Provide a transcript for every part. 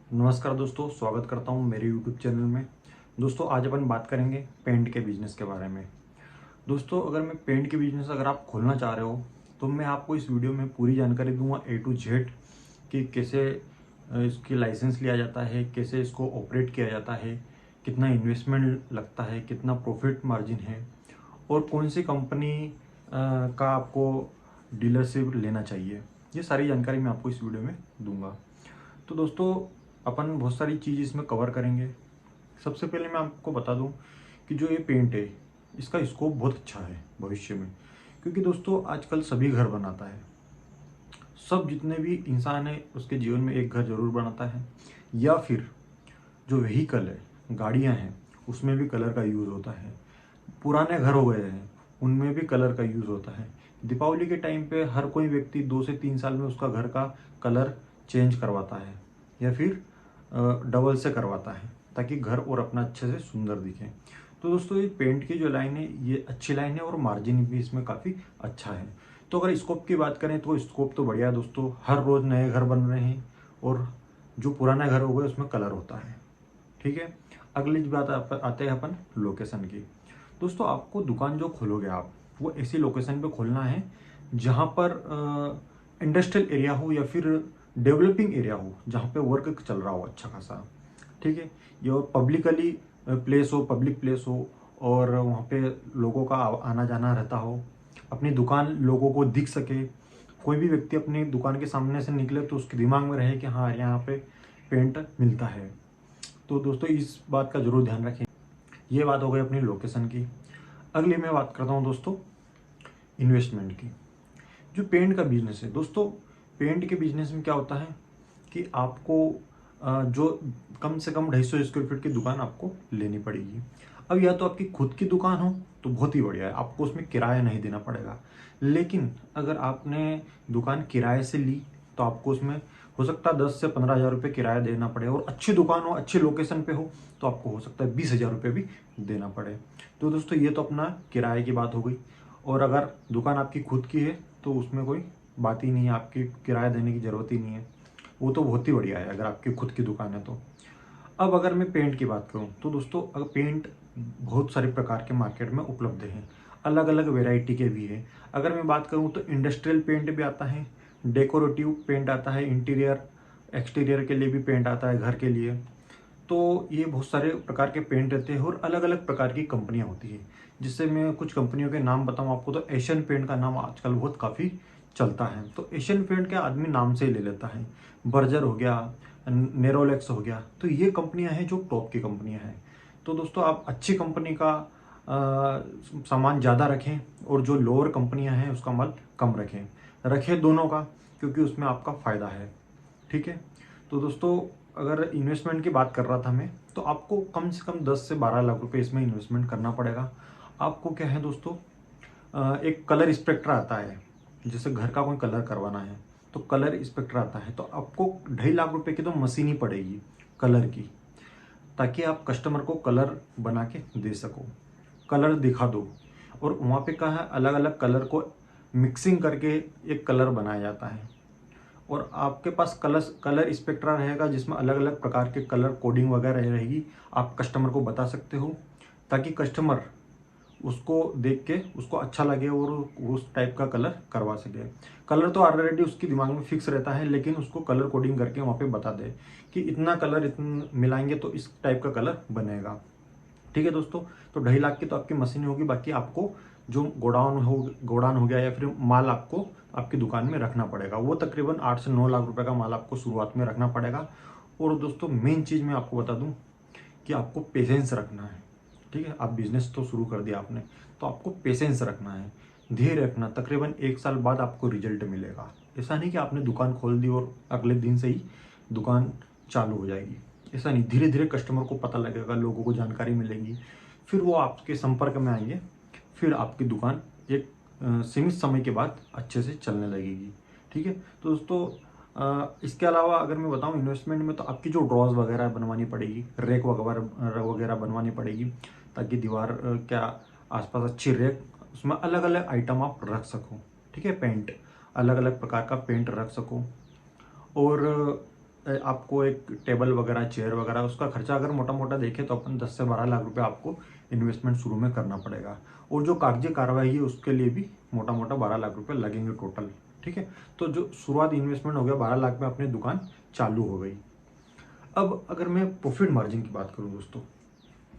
नमस्कार दोस्तों, स्वागत करता हूं मेरे YouTube चैनल में। दोस्तों आज अपन बात करेंगे पेंट के बिजनेस के बारे में। दोस्तों अगर मैं पेंट के बिजनेस अगर आप खोलना चाह रहे हो तो मैं आपको इस वीडियो में पूरी जानकारी दूंगा A to Z कि कैसे इसकी लाइसेंस लिया जाता है, कैसे इसको ऑपरेट किया जाता है, कितना इन्वेस्टमेंट लगता है, कितना प्रॉफिट मार्जिन है और कौन सी कंपनी का आपको डीलरशिप लेना चाहिए। ये सारी जानकारी मैं आपको इस वीडियो में दूंगा। तो दोस्तों अपन बहुत सारी चीज़ इसमें कवर करेंगे। सबसे पहले मैं आपको बता दूं कि जो ये पेंट है इसका स्कोप बहुत अच्छा है भविष्य में, क्योंकि दोस्तों आजकल सभी घर बनाता है। सब जितने भी इंसान है उसके जीवन में एक घर जरूर बनाता है, या फिर जो व्हीकल है, गाड़ियां हैं, उसमें भी कलर का यूज़ होता है। पुराने घर हो गए हैं उनमें भी कलर का यूज़ होता है। दीपावली के टाइम पे हर कोई व्यक्ति 2 से 3 साल में उसका घर का कलर चेंज करवाता है या फिर डबल से करवाता है ताकि घर और अपना अच्छे से सुंदर दिखे। तो दोस्तों ये पेंट की जो लाइन है ये अच्छी लाइन है और मार्जिन भी इसमें काफ़ी अच्छा है। तो अगर स्कोप की बात करें तो स्कोप तो बढ़िया है दोस्तों। हर रोज़ नए घर बन रहे हैं और जो पुराना घर हो गया उसमें कलर होता है। ठीक है, अगली बात आते हैं अपन लोकेशन की। दोस्तों आपको दुकान जो खोलोगे आप वो ऐसी लोकेशन पे खोलना है जहाँ पर इंडस्ट्रियल एरिया हो या फिर डेवलपिंग एरिया हो, जहाँ पे वर्क चल रहा हो अच्छा खासा। ठीक है, ये पब्लिकली प्लेस हो, पब्लिक प्लेस हो और वहाँ पे लोगों का आना जाना रहता हो, अपनी दुकान लोगों को दिख सके। कोई भी व्यक्ति अपनी दुकान के सामने से निकले तो उसके दिमाग में रहे कि हाँ यहाँ पे पेंट मिलता है। तो दोस्तों इस बात का जरूर ध्यान रखें। ये बात हो गई अपनी लोकेशन की। अगली मैं बात करता हूँ दोस्तों इन्वेस्टमेंट की। जो पेंट का बिजनेस है दोस्तों, पेंट के बिजनेस में क्या होता है कि आपको जो कम से कम 250 स्क्वायर फीट की दुकान आपको लेनी पड़ेगी। अब या तो आपकी खुद की दुकान हो तो बहुत ही बढ़िया है, आपको उसमें किराया नहीं देना पड़ेगा। लेकिन अगर आपने दुकान किराए से ली तो आपको उसमें हो सकता है 10 से 15 हज़ार रुपये किराया देना पड़े, और अच्छी दुकान हो, अच्छी लोकेशन पे हो तो आपको हो सकता है 20 हज़ार रुपये भी देना पड़े। तो दोस्तों ये तो अपना किराए की बात हो गई। और अगर दुकान आपकी खुद की है तो उसमें कोई बात ही नहीं है, आपकी किराया देने की ज़रूरत ही नहीं है। वो तो बहुत ही बढ़िया है अगर आपकी खुद की दुकान है तो। अब अगर मैं पेंट की बात करूं तो दोस्तों अगर पेंट बहुत सारे प्रकार के मार्केट में उपलब्ध हैं, अलग अलग वेराइटी के भी है। अगर मैं बात करूं तो इंडस्ट्रियल पेंट भी आता है, डेकोरेटिव पेंट आता है, इंटीरियर एक्सटीरियर के लिए भी पेंट आता है घर के लिए। तो ये बहुत सारे प्रकार के पेंट रहते हैं और अलग अलग प्रकार की कंपनियां होती है। जिससे मैं कुछ कंपनियों के नाम बताऊं आपको तो एशियन पेंट का नाम आजकल बहुत काफ़ी चलता है, तो एशियन पेंट का आदमी नाम से ही ले लेता है। बर्जर हो गया, नेरोलेक्स हो गया, तो ये कंपनियां हैं जो टॉप की कंपनियां हैं। तो दोस्तों आप अच्छी कंपनी का सामान ज़्यादा रखें और जो लोअर कंपनियां हैं उसका माल कम रखें दोनों का, क्योंकि उसमें आपका फ़ायदा है। ठीक है, तो दोस्तों अगर इन्वेस्टमेंट की बात कर रहा था मैं, तो आपको कम से कम 10 से 12 लाख रुपए इसमें इन्वेस्टमेंट करना पड़ेगा। आपको क्या है दोस्तों, एक कलर इंस्पेक्टर आता है, जैसे घर का कोई कलर करवाना है तो कलर इंस्पेक्टर आता है, तो आपको 2.5 लाख रुपए की तो मशीन ही पड़ेगी कलर की, ताकि आप कस्टमर को कलर बना के दे सको, कलर दिखा दो। और वहाँ पे क्या है, अलग अलग कलर को मिक्सिंग करके एक कलर बनाया जाता है। और आपके पास कलर कलर स्पेक्ट्रा रहेगा जिसमें अलग अलग प्रकार के कलर कोडिंग वगैरह रहेगी। आप कस्टमर को बता सकते हो ताकि कस्टमर उसको देख के उसको अच्छा लगे और उस टाइप का कलर करवा सके। कलर तो ऑलरेडी उसके दिमाग में फिक्स रहता है, लेकिन उसको कलर कोडिंग करके वहाँ पे बता दे कि इतना कलर इतना मिलाएंगे तो इस टाइप का कलर बनेगा। ठीक है दोस्तों, तो 2.5 लाख की तो आपकी मशीन होगी। बाकी आपको जो गोडाउन हो गया या फिर माल आपको आपकी दुकान में रखना पड़ेगा, वो तकरीबन 8 से 9 लाख रुपए का माल आपको शुरुआत में रखना पड़ेगा। और दोस्तों मेन चीज़ मैं आपको बता दूं कि आपको पेशेंस रखना है। ठीक है, आप बिजनेस तो शुरू कर दिया आपने तो आपको पेशेंस रखना है, धीरे रखना। तकरीबन 1 साल बाद आपको रिजल्ट मिलेगा। ऐसा नहीं कि आपने दुकान खोल दी और अगले दिन से ही दुकान चालू हो जाएगी। ऐसा नहीं, धीरे धीरे कस्टमर को पता लगेगा, लोगों को जानकारी मिलेगी, फिर वो आपके संपर्क में आएंगे, फिर आपकी दुकान एक सीमित समय के बाद अच्छे से चलने लगेगी। ठीक है, तो दोस्तों इसके अलावा अगर मैं बताऊं इन्वेस्टमेंट में, तो आपकी जो ड्रॉज वगैरह बनवानी पड़ेगी, रैक वगैरह वगैरह बनवानी पड़ेगी, ताकि दीवार क्या आसपास अच्छी रैक, उसमें अलग अलग आइटम आप रख सको। ठीक है, पेंट अलग अलग प्रकार का पेंट रख सको। और आपको एक टेबल वगैरह, चेयर वगैरह, उसका खर्चा अगर मोटा मोटा देखें तो अपन 10 से 12 लाख रुपए आपको इन्वेस्टमेंट शुरू में करना पड़ेगा। और जो कागजी कार्रवाई है उसके लिए भी मोटा मोटा 12 लाख रुपए लगेंगे टोटल। ठीक है, तो जो शुरुआत इन्वेस्टमेंट हो गया 12 लाख में, अपनी दुकान चालू हो गई। अब अगर मैं प्रॉफिट मार्जिन की बात करूं दोस्तों,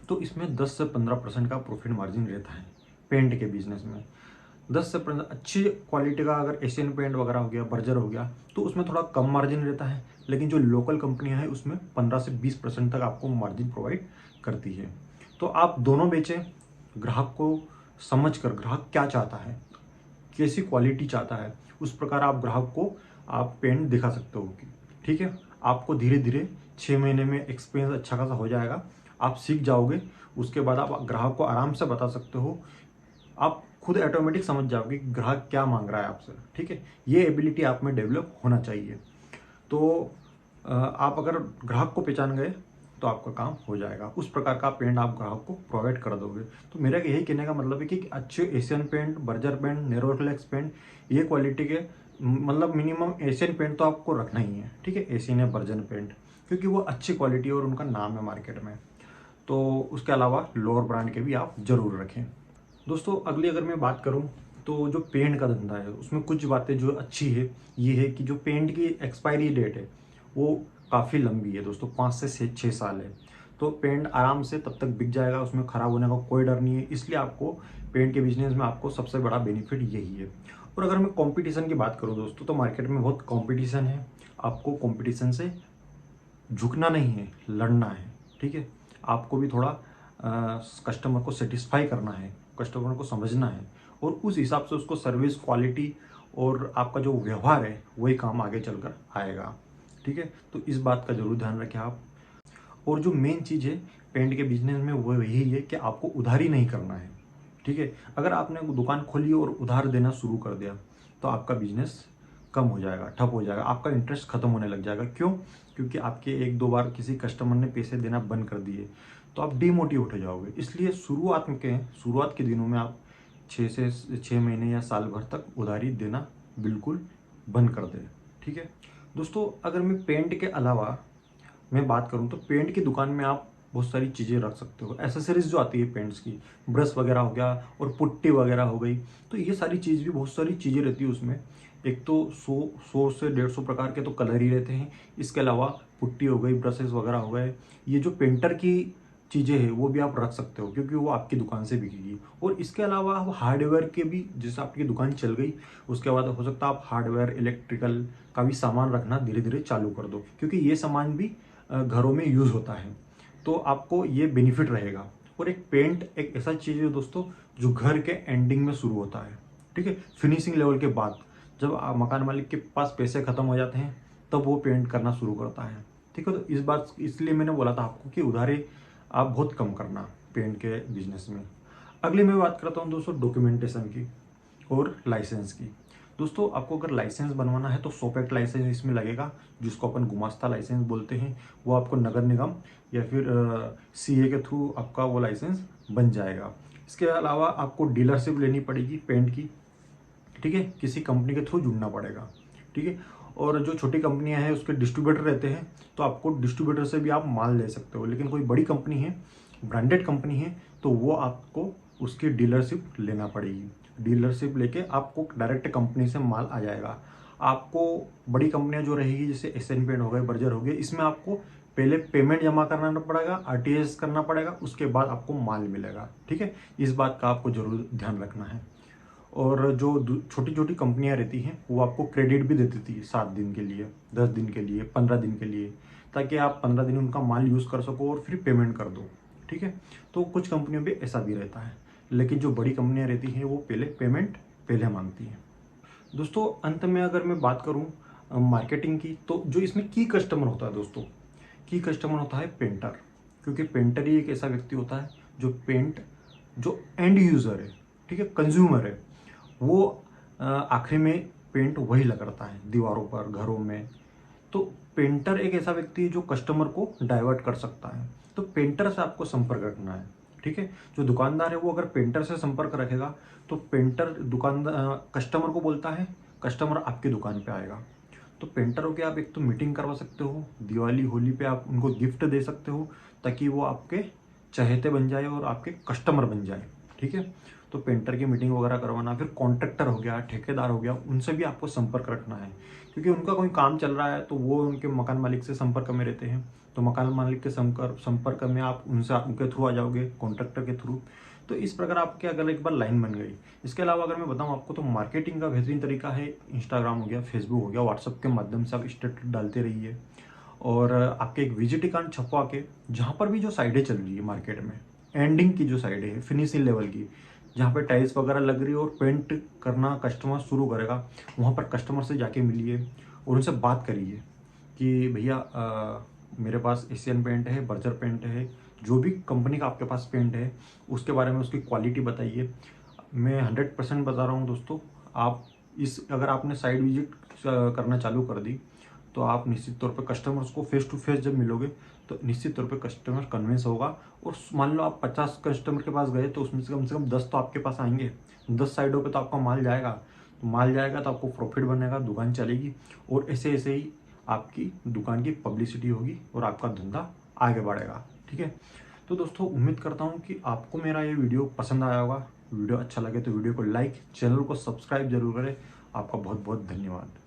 तो इसमें 10 से 15% का प्रॉफिट मार्जिन रहता है पेंट के बिजनेस में। 10 से 15 अच्छी क्वालिटी का अगर एशियन पेंट वगैरह हो गया, बर्जर हो गया, तो उसमें थोड़ा कम मार्जिन रहता है। लेकिन जो लोकल कंपनियां हैं उसमें 15 से 20% तक आपको मार्जिन प्रोवाइड करती है। तो आप दोनों बेचें, ग्राहक को समझ कर, ग्राहक क्या चाहता है, कैसी क्वालिटी चाहता है, उस प्रकार आप ग्राहक को आप पेंट दिखा सकते हो। ठीक है, आपको धीरे धीरे 6 महीने में एक्सपीरियंस अच्छा खासा हो जाएगा, आप सीख जाओगे। उसके बाद आप ग्राहक को आराम से बता सकते हो, आप खुद ऑटोमेटिक समझ जाओगे कि ग्राहक क्या मांग रहा है आपसे। ठीक है, ये एबिलिटी आप में डेवलप होना चाहिए। तो आप अगर ग्राहक को पहचान गए तो आपका काम हो जाएगा। उस प्रकार का पेंट आप ग्राहक को प्रोवाइड कर दोगे। तो मेरा यही कहने का मतलब है कि अच्छे एशियन पेंट, बर्जर पेंट, नेरोफ्लेक्स पेंट, ये क्वालिटी के मतलब मिनिमम एशियन पेंट तो आपको रखना ही है। ठीक है, एशियन या बर्जन पेंट, क्योंकि वो अच्छी क्वालिटी और उनका नाम है मार्केट में। तो उसके अलावा लोअर ब्रांड के भी आप जरूर रखें। दोस्तों अगली अगर मैं बात करूं, तो जो पेंट का धंधा है उसमें कुछ बातें जो अच्छी है, ये है कि जो पेंट की एक्सपायरी डेट है वो काफ़ी लंबी है दोस्तों, 5 से 6 साल है। तो पेंट आराम से तब तक बिक जाएगा, उसमें ख़राब होने का कोई डर नहीं है। इसलिए आपको पेंट के बिजनेस में आपको सबसे बड़ा बेनिफिट यही है। और अगर मैं कंपटीशन की बात करूँ दोस्तों, तो मार्केट में बहुत कंपटीशन है। आपको कंपटीशन से झुकना नहीं है, लड़ना है। ठीक है, आपको भी थोड़ा कस्टमर को सेटिस्फाई करना है, कस्टमर को समझना है, और उस हिसाब से उसको सर्विस क्वालिटी और आपका जो व्यवहार है वही काम आगे चलकर आएगा। ठीक है, तो इस बात का जरूर ध्यान रखें आप। और जो मेन चीज़ है पेंट के बिजनेस में वो यही है कि आपको उधारी नहीं करना है। ठीक है, अगर आपने दुकान खोली और उधार देना शुरू कर दिया तो आपका बिजनेस कम हो जाएगा, ठप हो जाएगा, आपका इंटरेस्ट खत्म होने लग जाएगा। क्यों? क्योंकि आपके 1-2 बार किसी कस्टमर ने पैसे देना बंद कर दिए तो आप डिमोटिवेट हो जाओगे। इसलिए शुरुआत के दिनों में आप 6 महीने या साल भर तक उधारी देना बिल्कुल बंद कर दें। ठीक है दोस्तों, अगर मैं पेंट के अलावा मैं बात करूं तो पेंट की दुकान में आप बहुत सारी चीज़ें रख सकते हो। एसेसरीज जो आती है पेंट्स की, ब्रश वगैरह हो गया और पुट्टी वगैरह हो गई, तो ये सारी चीज़ भी, बहुत सारी चीज़ें रहती है उसमें। एक तो 100 से 150 प्रकार के तो कलर ही रहते हैं। इसके अलावा पुट्टी हो गई, ब्रशेस वगैरह हो गए, ये जो पेंटर की चीज़ें हैं वो भी आप रख सकते हो, क्योंकि वो आपकी दुकान से बिकेगी। और इसके अलावा आप हार्डवेयर के भी, जैसे आपकी दुकान चल गई उसके बाद हो सकता है आप हार्डवेयर, इलेक्ट्रिकल का भी सामान रखना धीरे धीरे चालू कर दो, क्योंकि ये सामान भी घरों में यूज़ होता है। तो आपको ये बेनिफिट रहेगा। और एक पेंट एक ऐसा चीज़ है दोस्तों जो घर के एंडिंग में शुरू होता है। ठीक है, फिनिशिंग लेवल के बाद, जब मकान मालिक के पास पैसे खत्म हो जाते हैं तब वो पेंट करना शुरू करता है। ठीक है, तो इस बात, इसलिए मैंने बोला था आपको कि उधारी आप बहुत कम करना पेंट के बिजनेस में। अगली मैं बात करता हूँ दोस्तों डॉक्यूमेंटेशन की और लाइसेंस की। दोस्तों आपको अगर लाइसेंस बनवाना है तो सोपेट लाइसेंस इसमें लगेगा, जिसको अपन गुमास्ता लाइसेंस बोलते हैं। वो आपको नगर निगम या फिर सीए के थ्रू आपका वो लाइसेंस बन जाएगा। इसके अलावा आपको डीलरशिप लेनी पड़ेगी पेंट की। ठीक है, किसी कंपनी के थ्रू जुड़ना पड़ेगा। ठीक है, और जो छोटी कंपनियां हैं उसके डिस्ट्रीब्यूटर रहते हैं, तो आपको डिस्ट्रीब्यूटर से भी आप माल ले सकते हो। लेकिन कोई बड़ी कंपनी है, ब्रांडेड कंपनी है, तो वो आपको उसकी डीलरशिप लेना पड़ेगी। डीलरशिप लेके आपको डायरेक्ट कंपनी से माल आ जाएगा। आपको बड़ी कंपनियां जो रहेगी जैसे एशियन पेंट हो गए, बर्जर हो गए, इसमें आपको पहले पेमेंट जमा करना पड़ेगा, आरटीजीएस करना पड़ेगा, उसके बाद आपको माल मिलेगा। ठीक है, इस बात का आपको जरूर ध्यान रखना है। और जो छोटी छोटी कंपनियां रहती हैं वो आपको क्रेडिट भी दे देती है 7 दिन के लिए, 10 दिन के लिए, 15 दिन के लिए, ताकि आप 15 दिन उनका माल यूज़ कर सको और फिर पेमेंट कर दो। ठीक है, तो कुछ कंपनियों पे ऐसा भी रहता है, लेकिन जो बड़ी कंपनियां रहती हैं वो पहले पेमेंट पहले मांगती हैं। दोस्तों अंत में अगर मैं बात करूं मार्केटिंग की, तो जो इसमें की कस्टमर होता है दोस्तों, की कस्टमर होता है पेंटर। क्योंकि पेंटर ही एक ऐसा व्यक्ति होता है जो पेंट, जो एंड यूज़र है, ठीक है, कंज्यूमर है, वो आखिरी में पेंट वही लगाता है दीवारों पर, घरों में। तो पेंटर एक ऐसा व्यक्ति है जो कस्टमर को डाइवर्ट कर सकता है। तो पेंटर से आपको संपर्क रखना है। ठीक है, जो दुकानदार है वो अगर पेंटर से संपर्क रखेगा तो पेंटर दुकानदार कस्टमर को बोलता है, कस्टमर आपकी दुकान पे आएगा। तो पेंटरों के आप एक तो मीटिंग करवा सकते हो, दिवाली होली पे आप उनको गिफ्ट दे सकते हो ताकि वो आपके चहेते बन जाए और आपके कस्टमर बन जाए। ठीक है, तो पेंटर की मीटिंग वगैरह करवाना। फिर कॉन्ट्रैक्टर हो गया, ठेकेदार हो गया, उनसे भी आपको संपर्क रखना है, क्योंकि उनका कोई काम चल रहा है तो वो उनके मकान मालिक से संपर्क में रहते हैं। तो मकान मालिक के संपर्क में आप उनसे उनके थ्रू आ जाओगे, कॉन्ट्रैक्टर के थ्रू। तो इस प्रकार आपके अगर एक बार लाइन बन गई। इसके अलावा अगर मैं बताऊं आपको, तो मार्केटिंग का बेहतरीन तरीका है इंस्टाग्राम हो गया, फेसबुक हो गया, व्हाट्सअप के माध्यम से आप स्टेटस डालते रहिए और आपके एक विजिटिंग कार्ड छपवा के, जहाँ पर भी जो साइडें चल रही है मार्केट में, एंडिंग की जो साइडें है, फिनिशिंग लेवल की, जहाँ पे टाइल्स वगैरह लग रही है और पेंट करना कस्टमर शुरू करेगा, वहाँ पर कस्टमर से जाके मिलिए और उनसे बात करिए कि भैया मेरे पास एशियन पेंट है, बर्जर पेंट है, जो भी कंपनी का आपके पास पेंट है उसके बारे में उसकी क्वालिटी बताइए। मैं 100% बता रहा हूँ दोस्तों, आप अगर आपने साइड विजिट करना चालू कर दी तो आप निश्चित तौर पे कस्टमर्स को फेस टू फेस जब मिलोगे तो निश्चित तौर पे कस्टमर कन्विंस होगा। और मान लो आप 50 कस्टमर के पास गए तो उसमें से कम 10 तो आपके पास आएंगे, 10 साइडों पे तो आपका माल जाएगा। तो माल जाएगा तो आपको प्रॉफिट बनेगा, दुकान चलेगी और ऐसे ऐसे ही आपकी दुकान की पब्लिसिटी होगी और आपका धंधा आगे बढ़ेगा। ठीक है, तो दोस्तों उम्मीद करता हूँ कि आपको मेरा ये वीडियो पसंद आया होगा। वीडियो अच्छा लगे तो वीडियो को लाइक, चैनल को सब्सक्राइब जरूर करें। आपका बहुत बहुत धन्यवाद।